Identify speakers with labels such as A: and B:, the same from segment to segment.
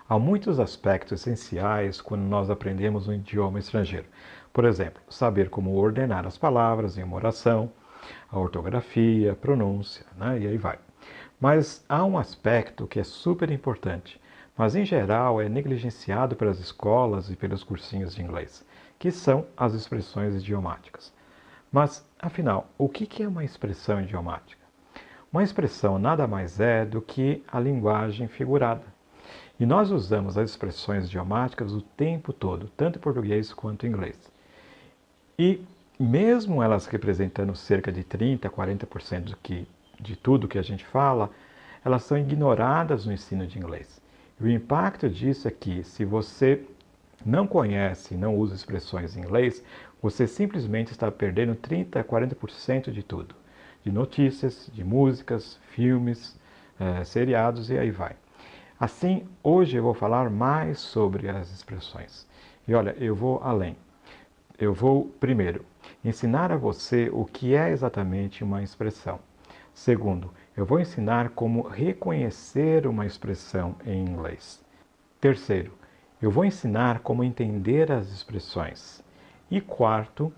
A: Há muitos aspectos essenciais quando nós aprendemos um idioma estrangeiro. Por exemplo, saber como ordenar as palavras em uma oração, a ortografia, a pronúncia, né? E aí vai. Mas há um aspecto que é super importante, mas em geral é negligenciado pelas escolas e pelos cursinhos de inglês, que são as expressões idiomáticas. Mas, afinal, o que é uma expressão idiomática? Uma expressão nada mais é do que a linguagem figurada. E nós usamos as expressões idiomáticas o tempo todo, tanto em português quanto em inglês. E mesmo elas representando cerca de 30% a 40% de tudo que a gente fala, elas são ignoradas no ensino de inglês. E o impacto disso é que, se você não conhece, não usa expressões em inglês, você simplesmente está perdendo 30% a 40% de tudo. De notícias, de músicas, filmes, seriados e aí vai. Assim, hoje eu vou falar mais sobre as expressões. E olha, eu vou além. Eu vou, primeiro, ensinar a você o que é exatamente uma expressão. Segundo, eu vou ensinar como reconhecer uma expressão em inglês. Terceiro, eu vou ensinar como entender as expressões. E quarto,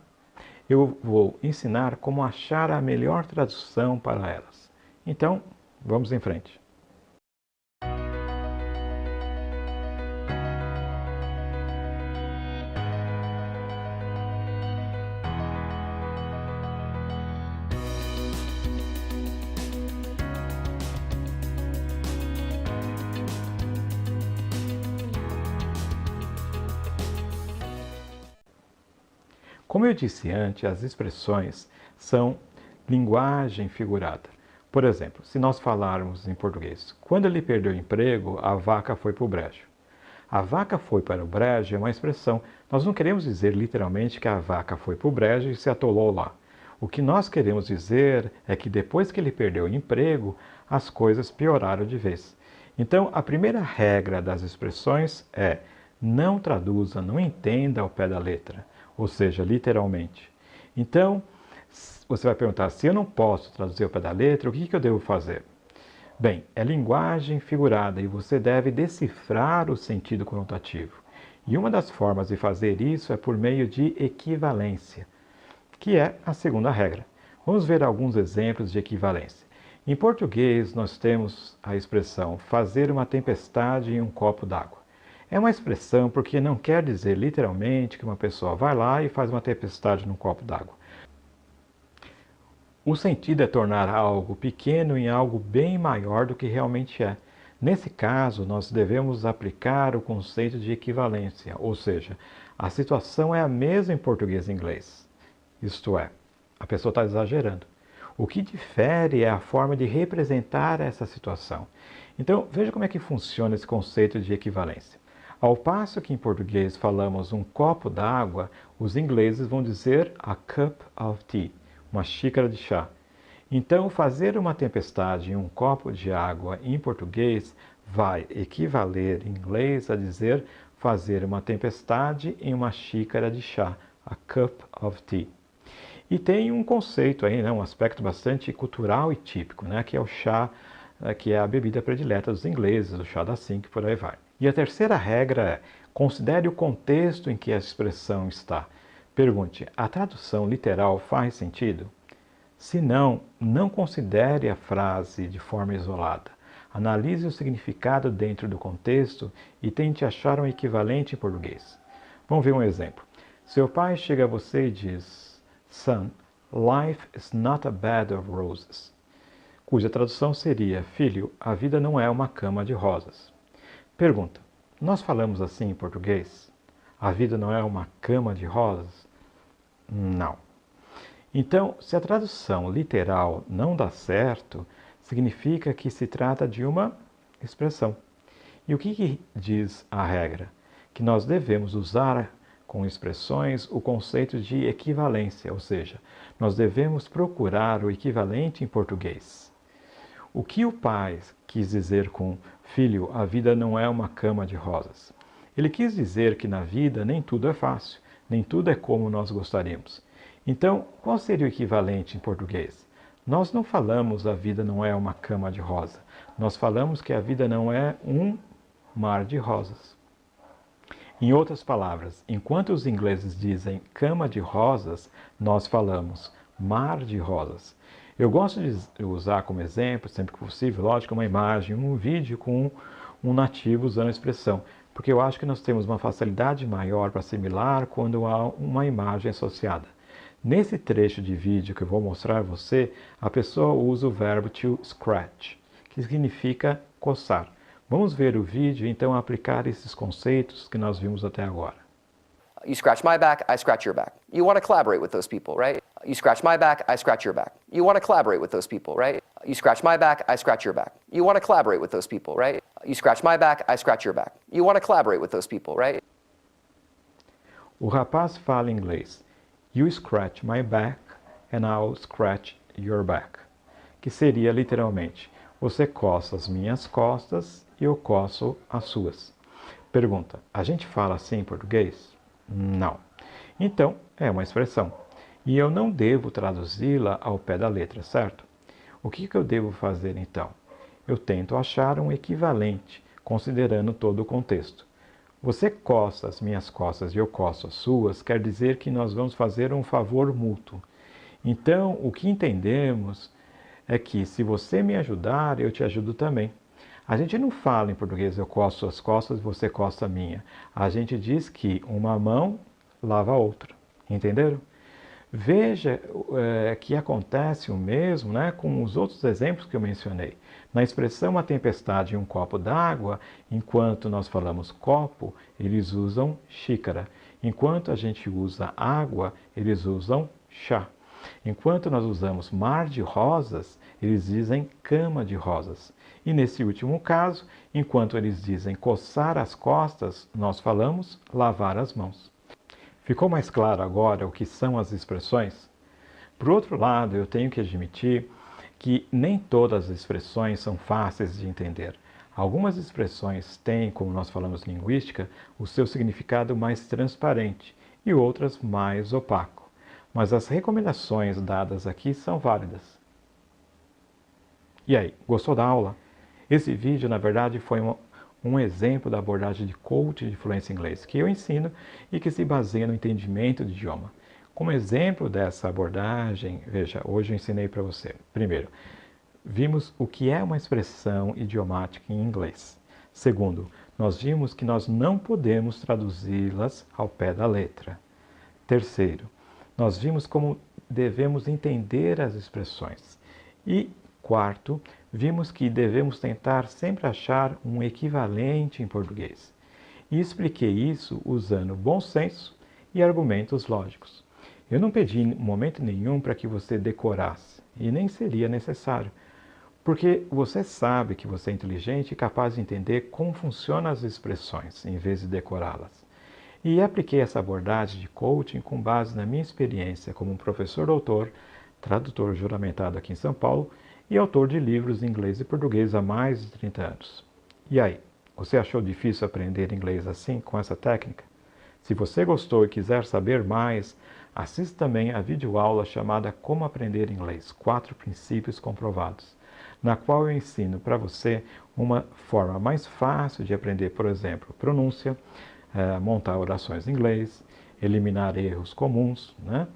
A: eu vou ensinar como achar a melhor tradução para elas. Então, vamos em frente. Como eu disse antes, as expressões são linguagem figurada. Por exemplo, se nós falarmos em português, quando ele perdeu o emprego, a vaca foi para o brejo. A vaca foi para o brejo é uma expressão. Nós não queremos dizer literalmente que a vaca foi para o brejo e se atolou lá. O que nós queremos dizer é que depois que ele perdeu o emprego, as coisas pioraram de vez. Então, a primeira regra das expressões é: não traduza, não entenda ao pé da letra, ou seja, literalmente. Então, você vai perguntar: se eu não posso traduzir ao pé da letra, o que eu devo fazer? Bem, é linguagem figurada e você deve decifrar o sentido conotativo. E uma das formas de fazer isso é por meio de equivalência, que é a segunda regra. Vamos ver alguns exemplos de equivalência. Em português, nós temos a expressão fazer uma tempestade em um copo d'água. É uma expressão porque não quer dizer literalmente que uma pessoa vai lá e faz uma tempestade num copo d'água. O sentido é tornar algo pequeno em algo bem maior do que realmente é. Nesse caso, nós devemos aplicar o conceito de equivalência, ou seja, a situação é a mesma em português e inglês. Isto é, a pessoa está exagerando. O que difere é a forma de representar essa situação. Então, veja como é que funciona esse conceito de equivalência. Ao passo que em português falamos um copo d'água, os ingleses vão dizer a cup of tea, uma xícara de chá. Então, fazer uma tempestade em um copo de água em português vai equivaler em inglês a dizer fazer uma tempestade em uma xícara de chá, a cup of tea. E tem um conceito aí, né, um aspecto bastante cultural e típico, né, que é o chá, que é a bebida predileta dos ingleses, o chá da Cinco, por aí vai. E a terceira regra é: considere o contexto em que a expressão está. Pergunte: a tradução literal faz sentido? Se não, não considere a frase de forma isolada. Analise o significado dentro do contexto e tente achar um equivalente em português. Vamos ver um exemplo. Seu pai chega a você e diz: Son, life is not a bed of roses. Cuja tradução seria: filho, a vida não é uma cama de rosas. Pergunta: nós falamos assim em português? A vida não é uma cama de rosas? Não. Então, se a tradução literal não dá certo, significa que se trata de uma expressão. E o que diz a regra? Que nós devemos usar com expressões o conceito de equivalência, ou seja, nós devemos procurar o equivalente em português. O que o pai quis dizer com filho, a vida não é uma cama de rosas? Ele quis dizer que na vida nem tudo é fácil, nem tudo é como nós gostaríamos. Então, qual seria o equivalente em português? Nós não falamos a vida não é uma cama de rosa. Nós falamos que a vida não é um mar de rosas. Em outras palavras, enquanto os ingleses dizem cama de rosas, nós falamos mar de rosas. Eu gosto de usar como exemplo, sempre que possível, lógico, uma imagem, um vídeo com um nativo usando a expressão, porque eu acho que nós temos uma facilidade maior para assimilar quando há uma imagem associada. Nesse trecho de vídeo que eu vou mostrar a você, a pessoa usa o verbo to scratch, que significa coçar. Vamos ver o vídeo e então aplicar esses conceitos que nós vimos até agora.
B: You scratch my back, I scratch your back. You want to collaborate with those people, right? You scratch my back, I scratch your back. You want to collaborate with those people, right? You scratch my back, I scratch your back. You want to collaborate with those people, right? You scratch my back, I scratch your back. You want to collaborate with those people, right?
A: O rapaz fala inglês. You scratch my back and I'll scratch your back. Que seria literalmente, você coça as minhas costas e eu coço as suas. Pergunta, a gente fala assim em português? Não. Então, é uma expressão. E eu não devo traduzi-la ao pé da letra, certo? O que eu devo fazer então? Eu tento achar um equivalente, considerando todo o contexto. Você coça as minhas costas e eu coço as suas, quer dizer que nós vamos fazer um favor mútuo. Então, o que entendemos é que se você me ajudar, eu te ajudo também. A gente não fala em português, eu coço suas costas, você coça a minha. A gente diz que uma mão lava a outra. Entenderam? Veja que acontece o mesmo, né, com os outros exemplos que eu mencionei. Na expressão a tempestade em um copo d'água, enquanto nós falamos copo, eles usam xícara. Enquanto a gente usa água, eles usam chá. Enquanto nós usamos mar de rosas, eles dizem cama de rosas. E nesse último caso, enquanto eles dizem coçar as costas, nós falamos lavar as mãos. Ficou mais claro agora o que são as expressões? Por outro lado, eu tenho que admitir que nem todas as expressões são fáceis de entender. Algumas expressões têm, como nós falamos em linguística, o seu significado mais transparente e outras mais opaco. Mas as recomendações dadas aqui são válidas. E aí, gostou da aula? Esse vídeo, na verdade, foi um exemplo da abordagem de coaching de fluência em inglês que eu ensino e que se baseia no entendimento do idioma. Como exemplo dessa abordagem, veja, hoje eu ensinei para você. Primeiro, vimos o que é uma expressão idiomática em inglês. Segundo, nós vimos que nós não podemos traduzi-las ao pé da letra. Terceiro, nós vimos como devemos entender as expressões. E quarto, vimos que devemos tentar sempre achar um equivalente em português. E expliquei isso usando bom senso e argumentos lógicos. Eu não pedi em momento nenhum para que você decorasse, e nem seria necessário, porque você sabe que você é inteligente e capaz de entender como funcionam as expressões, em vez de decorá-las. E apliquei essa abordagem de coaching com base na minha experiência como um professor doutor, tradutor juramentado aqui em São Paulo, e autor de livros em inglês e português há mais de 30 anos. E aí, você achou difícil aprender inglês assim, com essa técnica? Se você gostou e quiser saber mais, assista também a videoaula chamada Como Aprender Inglês, 4 princípios comprovados, na qual eu ensino para você uma forma mais fácil de aprender, por exemplo, pronúncia, montar orações em inglês, eliminar erros comuns, né?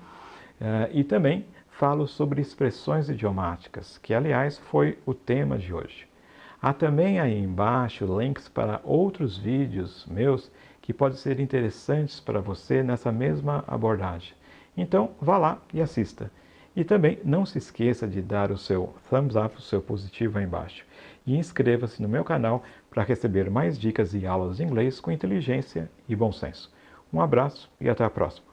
A: E também falo sobre expressões idiomáticas, que aliás foi o tema de hoje. Há também aí embaixo links para outros vídeos meus que podem ser interessantes para você nessa mesma abordagem. Então vá lá e assista. E também não se esqueça de dar o seu thumbs up, o seu positivo aí embaixo. E inscreva-se no meu canal para receber mais dicas e aulas de inglês com inteligência e bom senso. Um abraço e até a próxima.